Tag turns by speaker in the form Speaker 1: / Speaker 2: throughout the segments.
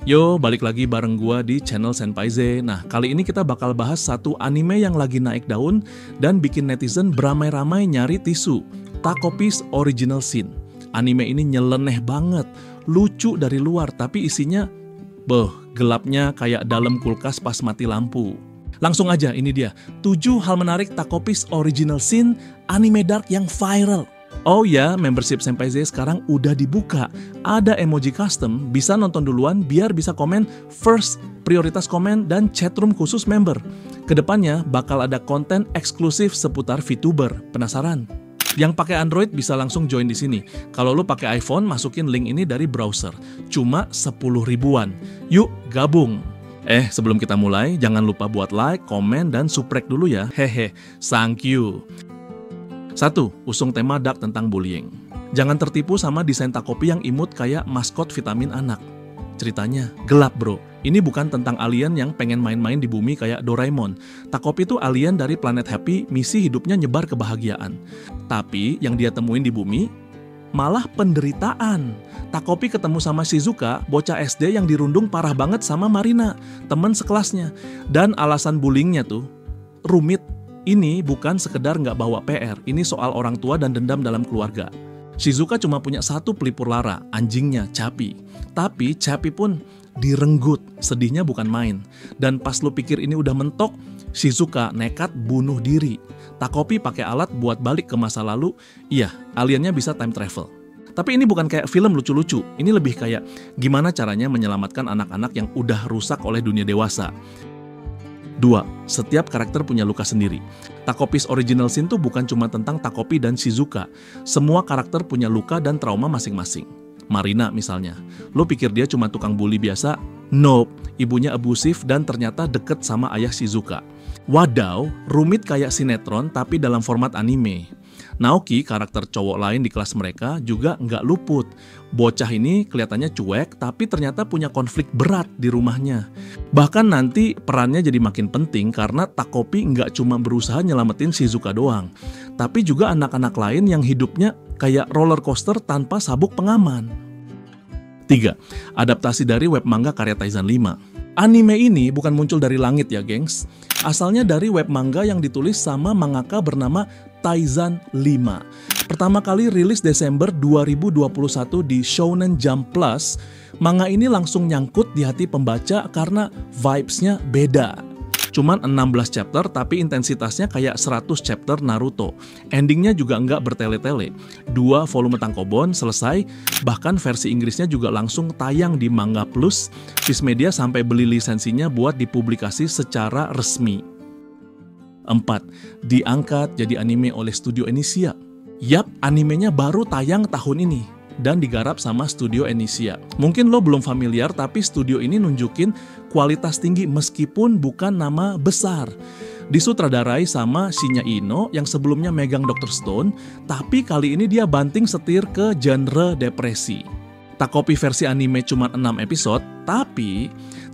Speaker 1: Yo, balik lagi bareng gua di channel Senpaize. Nah, kali ini kita bakal bahas satu anime yang lagi naik daun dan bikin netizen beramai-ramai nyari tisu. Takopi's Original Sin. Anime ini nyeleneh banget, lucu dari luar tapi isinya gelapnya kayak dalam kulkas pas mati lampu. Langsung aja, ini dia 7 hal menarik Takopi's Original Sin, anime dark yang viral. Oh ya, membership Senpaize sekarang udah dibuka. Ada emoji custom, bisa nonton duluan biar bisa komen first, prioritas komen, dan chatroom khusus member. Kedepannya bakal ada konten eksklusif seputar VTuber. Penasaran? Yang pakai Android bisa langsung join di sini. Kalau lo pakai iPhone, masukin link ini dari browser. Cuma 10 ribuan. Yuk, gabung! Sebelum kita mulai, jangan lupa buat like, komen, dan subrek dulu ya. Hehe, thank you. 1. Usung tema dark tentang bullying. Jangan tertipu sama desain Takopi yang imut kayak maskot vitamin anak. Ceritanya gelap bro. Ini bukan tentang alien yang pengen main-main di bumi kayak Doraemon. Takopi itu alien dari planet Happy, misi hidupnya nyebar kebahagiaan. Tapi yang dia temuin di bumi malah penderitaan. Takopi ketemu sama Shizuka, bocah SD yang dirundung parah banget sama Marina, temen sekelasnya. Dan alasan bullyingnya tuh rumit. Ini bukan sekedar nggak bawa PR, ini soal orang tua dan dendam dalam keluarga. Shizuka cuma punya satu pelipur lara, anjingnya Cappy. Tapi Cappy pun direnggut, sedihnya bukan main. Dan pas lu pikir ini udah mentok, Shizuka nekat bunuh diri. Takopi pakai alat buat balik ke masa lalu, iya, aliennya bisa time travel. Tapi ini bukan kayak film lucu-lucu, ini lebih kayak gimana caranya menyelamatkan anak-anak yang udah rusak oleh dunia dewasa. 2. Setiap karakter punya luka sendiri. Takopi's Original Sin tuh bukan cuma tentang Takopi dan Shizuka. Semua karakter punya luka dan trauma masing-masing. Marina misalnya. Lo pikir dia cuma tukang bully biasa? Nope, ibunya abusif dan ternyata deket sama ayah Shizuka. Wadaw, rumit kayak sinetron tapi dalam format anime. Naoki, karakter cowok lain di kelas mereka, juga nggak luput. Bocah ini kelihatannya cuek, tapi ternyata punya konflik berat di rumahnya. Bahkan nanti perannya jadi makin penting karena Takopi nggak cuma berusaha nyelamatin Shizuka doang, tapi juga anak-anak lain yang hidupnya kayak roller coaster tanpa sabuk pengaman. 3. Adaptasi dari web manga karya Taizan 5. Anime ini bukan muncul dari langit ya gengs. Asalnya dari web manga yang ditulis sama mangaka bernama Taizan 5. Pertama kali rilis Desember 2021 di Shonen Jump Plus. Manga ini langsung nyangkut di hati pembaca karena vibes-nya beda. Cuman 16 chapter tapi intensitasnya kayak 100 chapter Naruto. Endingnya juga nggak bertele-tele. 2 volume tankobon selesai, bahkan versi Inggrisnya juga langsung tayang di Manga Plus. Viz Media sampai beli lisensinya buat dipublikasi secara resmi. 4. Diangkat jadi anime oleh Studio Enicia. Yap, animenya baru tayang tahun ini dan digarap sama Studio Enicia. Mungkin lo belum familiar, tapi studio ini nunjukin kualitas tinggi meskipun bukan nama besar. Disutradarai sama Shinya Ino yang sebelumnya megang Dr. Stone, tapi kali ini dia banting setir ke genre depresi. Takopi versi anime cuma 6 episode, tapi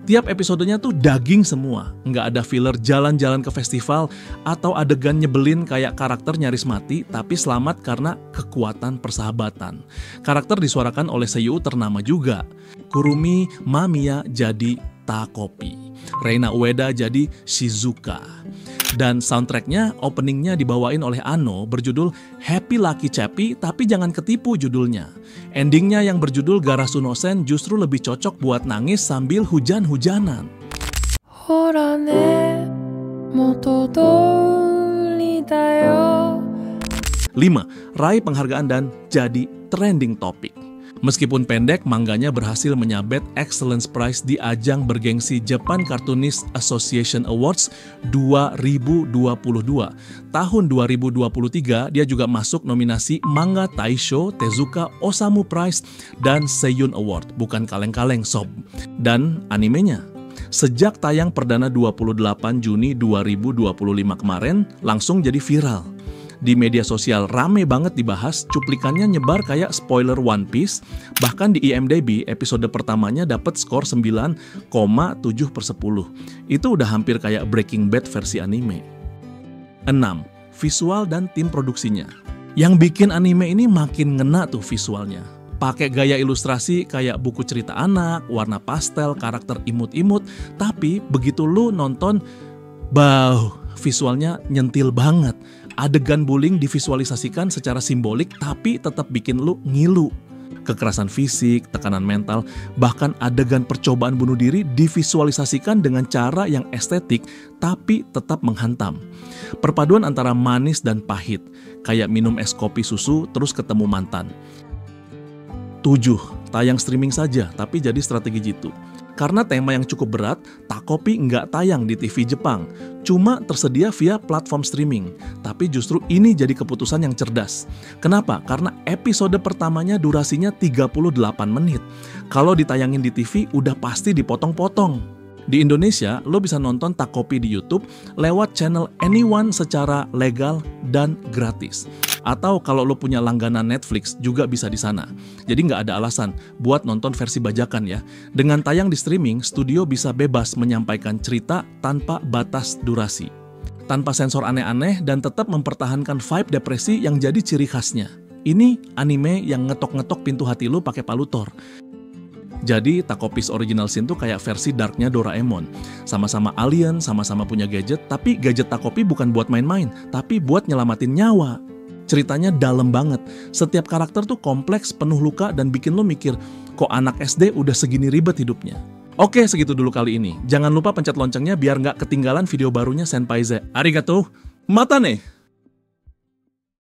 Speaker 1: tiap episodenya tuh daging semua. Nggak ada filler jalan-jalan ke festival atau adegan nyebelin kayak karakter nyaris mati tapi selamat karena kekuatan persahabatan. Karakter disuarakan oleh seiyuu ternama juga. Kurumi Mamiya jadi Takopi, Reina Ueda jadi Shizuka. Dan soundtracknya, openingnya dibawain oleh Ano berjudul Happy Lucky Cappy, tapi jangan ketipu judulnya. Endingnya yang berjudul Garasu no Sen justru lebih cocok buat nangis sambil hujan-hujanan. 5. Raih penghargaan dan jadi trending topic. Meskipun pendek, mangganya berhasil menyabet Excellence Prize di ajang bergengsi Japan Cartoonist Association Awards 2022. Tahun 2023, dia juga masuk nominasi Manga Taisho, Tezuka Osamu Prize, dan Seiyun Award. Bukan kaleng-kaleng sob. Dan animenya. Sejak tayang perdana 28 Juni 2025 kemarin, langsung jadi viral. Di media sosial rame banget dibahas, cuplikannya nyebar kayak spoiler One Piece, bahkan di IMDb episode pertamanya dapat skor 9,7/10. Itu udah hampir kayak Breaking Bad versi anime. 6. Visual dan tim produksinya. Yang bikin anime ini makin ngena tuh visualnya. Pakai gaya ilustrasi kayak buku cerita anak, warna pastel, karakter imut-imut. Tapi begitu lu nonton, visualnya nyentil banget. Adegan bullying divisualisasikan secara simbolik tapi tetap bikin lu ngilu. Kekerasan fisik, tekanan mental, bahkan adegan percobaan bunuh diri divisualisasikan dengan cara yang estetik tapi tetap menghantam. Perpaduan antara manis dan pahit, kayak minum es kopi susu terus ketemu mantan. 7. Tayang streaming saja tapi jadi strategi jitu. Karena tema yang cukup berat, Takopi nggak tayang di TV Jepang, cuma tersedia via platform streaming. Tapi justru ini jadi keputusan yang cerdas. Kenapa? Karena episode pertamanya durasinya 38 menit. Kalau ditayangin di TV, udah pasti dipotong-potong. Di Indonesia, lo bisa nonton Takopi di YouTube lewat channel Anyone secara legal dan gratis. Atau kalau lo punya langganan Netflix juga bisa di sana. Jadi nggak ada alasan buat nonton versi bajakan ya. Dengan tayang di streaming, studio bisa bebas menyampaikan cerita tanpa batas durasi. Tanpa sensor aneh-aneh dan tetap mempertahankan vibe depresi yang jadi ciri khasnya. Ini anime yang ngetok-ngetok pintu hati lo pakai palutor. Jadi Takopi's Original Sin tuh kayak versi darknya Doraemon. Sama-sama alien, sama-sama punya gadget, tapi gadget Takopi bukan buat main-main, tapi buat nyelamatin nyawa. Ceritanya dalam banget. Setiap karakter tuh kompleks, penuh luka, dan bikin lo mikir, kok anak SD udah segini ribet hidupnya. Oke, segitu dulu kali ini. Jangan lupa pencet loncengnya biar nggak ketinggalan video barunya Senpai Z. Arigatou, mata nih!